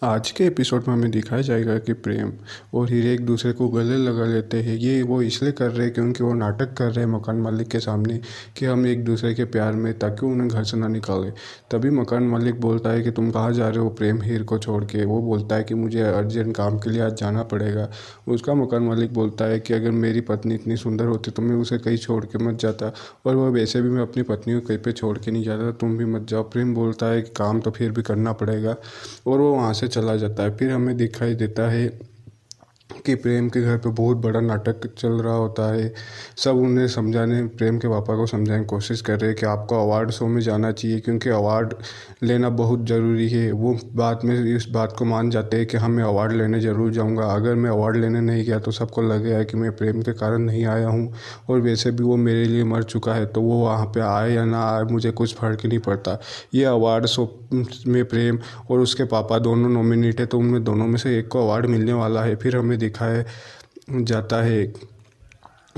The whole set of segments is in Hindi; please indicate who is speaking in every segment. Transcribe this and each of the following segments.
Speaker 1: आज के एपिसोड में हमें दिखाया जाएगा कि प्रेम और हीरे एक दूसरे को गले लगा लेते हैं। ये वो इसलिए कर रहे हैं क्योंकि वो नाटक कर रहे हैं मकान मालिक के सामने कि हम एक दूसरे के प्यार में, ताकि उन्हें घर से ना निकाले। तभी मकान मालिक बोलता है कि तुम कहाँ जा रहे हो प्रेम हीर को छोड़ के। वो बोलता है कि मुझे अर्जेंट काम के लिए आज जाना पड़ेगा। उसका मकान मालिक बोलता है कि अगर मेरी पत्नी इतनी सुंदर होती तो मैं उसे कहीं छोड़ के मत जाता, और वह वैसे भी मैं अपनी पत्नी को कहीं पे छोड़ के नहीं जाता, तुम भी मत जाओ। प्रेम बोलता है कि काम तो फिर भी करना पड़ेगा, और वो वहाँ से चला जाता है। फिर हमें दिखाई देता है कि प्रेम के घर पे बहुत बड़ा नाटक चल रहा होता है। सब उन्हें समझाने, प्रेम के पापा को समझाने की कोशिश कर रहे हैं कि आपको अवार्ड शो में जाना चाहिए क्योंकि अवार्ड लेना बहुत ज़रूरी है। वो बाद में इस बात को मान जाते हैं कि हाँ, मैं अवार्ड लेने ज़रूर जाऊंगा। अगर मैं अवार्ड लेने नहीं गया तो सबको लगेगा कि मैं प्रेम के कारण नहीं आया हूँ, और वैसे भी वो मेरे लिए मर चुका है, तो वो वहाँ पर आए या ना आए मुझे कुछ फ़र्क ही नहीं पड़ता। ये अवार्ड शो में प्रेम और उसके पापा दोनों नॉमिनेट है, तो उनमें दोनों में से एक को अवार्ड मिलने वाला है। फिर हमें दिखाया जाता है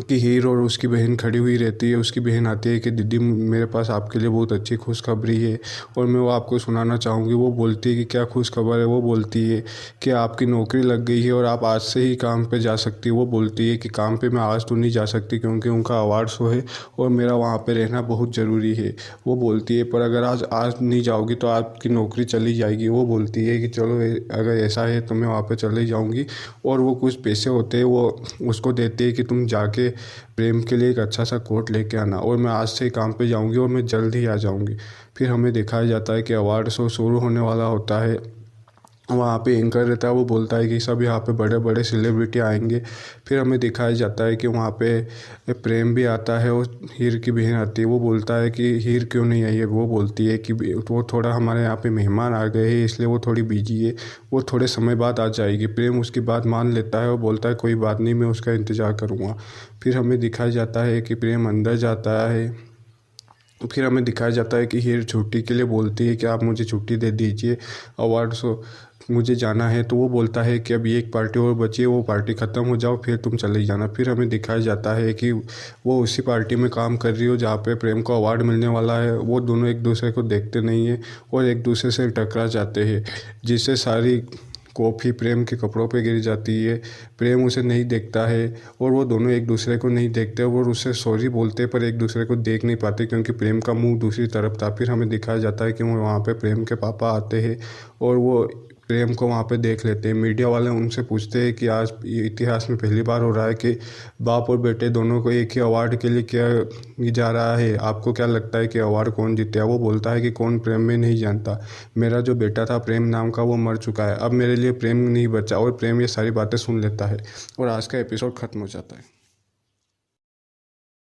Speaker 1: कि हीर और उसकी बहन खड़ी हुई रहती है। उसकी बहन आती है कि दीदी, मेरे पास आपके लिए बहुत अच्छी खुशखबरी है और मैं वो आपको सुनाना चाहूँगी। वो बोलती है कि क्या खुशखबर है। वो बोलती है कि आपकी नौकरी लग गई है और आप आज से ही काम पे जा सकती है। वो बोलती है कि काम पे मैं आज तो नहीं जा सकती क्योंकि उनका अवार्ड शो है और मेरा वहाँ पे रहना बहुत ज़रूरी है। वो बोलती है पर अगर आज नहीं जाओगी तो आपकी नौकरी चली जाएगी। वो बोलती है कि चलो अगर ऐसा है तो मैं वहाँ पे चली जाऊँगी, और वो कुछ पैसे होते हैं वो उसको देते हैं कि तुम जाके प्रेम के लिए एक अच्छा सा कोट लेके आना, और मैं आज से ही काम पे जाऊंगी और मैं जल्द ही आ जाऊंगी। फिर हमें दिखाया जाता है कि अवार्ड शो शुरू होने वाला होता है। वहाँ पे एंकर रहता है, वो बोलता है कि सब यहाँ पे बड़े बड़े सेलिब्रिटी आएंगे। फिर हमें दिखाया जाता है कि वहाँ पे प्रेम भी आता है और हीर की बहन आती है। वो बोलता है कि हीर क्यों नहीं आई है। वो बोलती है कि वो थोड़ा हमारे यहाँ पे मेहमान आ गए हैं इसलिए वो थोड़ी बिजी है, वो थोड़े समय बाद आ जाएगी। प्रेम उसकी बात मान लेता है और बोलता है कोई बात नहीं, मैं उसका इंतज़ार करूँगा। फिर हमें दिखाया जाता है कि प्रेम अंदर जाता है। फिर हमें दिखाया जाता है कि हीर छुट्टी के लिए बोलती है कि आप मुझे छुट्टी दे दीजिए, अवार्ड शो मुझे जाना है। तो वो बोलता है कि अभी एक पार्टी और बची है, वो पार्टी ख़त्म हो जाओ फिर तुम चले जाना। फिर हमें दिखाया जाता है कि वो उसी पार्टी में काम कर रही हो जहाँ पे प्रेम को अवार्ड मिलने वाला है। वो दोनों एक दूसरे को देखते नहीं हैं और एक दूसरे से टकरा जाते हैं, जिससे सारी कॉफ़ी प्रेम के कपड़ों पे गिर जाती है। प्रेम उसे नहीं देखता है और वो दोनों एक दूसरे को नहीं देखते और उससे सॉरी बोलते पर एक दूसरे को देख नहीं पाते क्योंकि प्रेम का मुंह दूसरी तरफ था। फिर हमें दिखाया जाता है कि वो वहाँ पे प्रेम के पापा आते हैं और वो प्रेम को वहाँ पे देख लेते हैं। मीडिया वाले उनसे पूछते हैं कि आज ये इतिहास में पहली बार हो रहा है कि बाप और बेटे दोनों को एक ही अवार्ड के लिए किया जा रहा है, आपको क्या लगता है कि अवार्ड कौन जीतेगा। वो बोलता है कि कौन प्रेम में नहीं जानता, मेरा जो बेटा था प्रेम नाम का वो मर चुका है, अब मेरे लिए प्रेम नहीं बचा। और प्रेम ये सारी बातें सुन लेता है और आज का एपिसोड ख़त्म हो जाता है।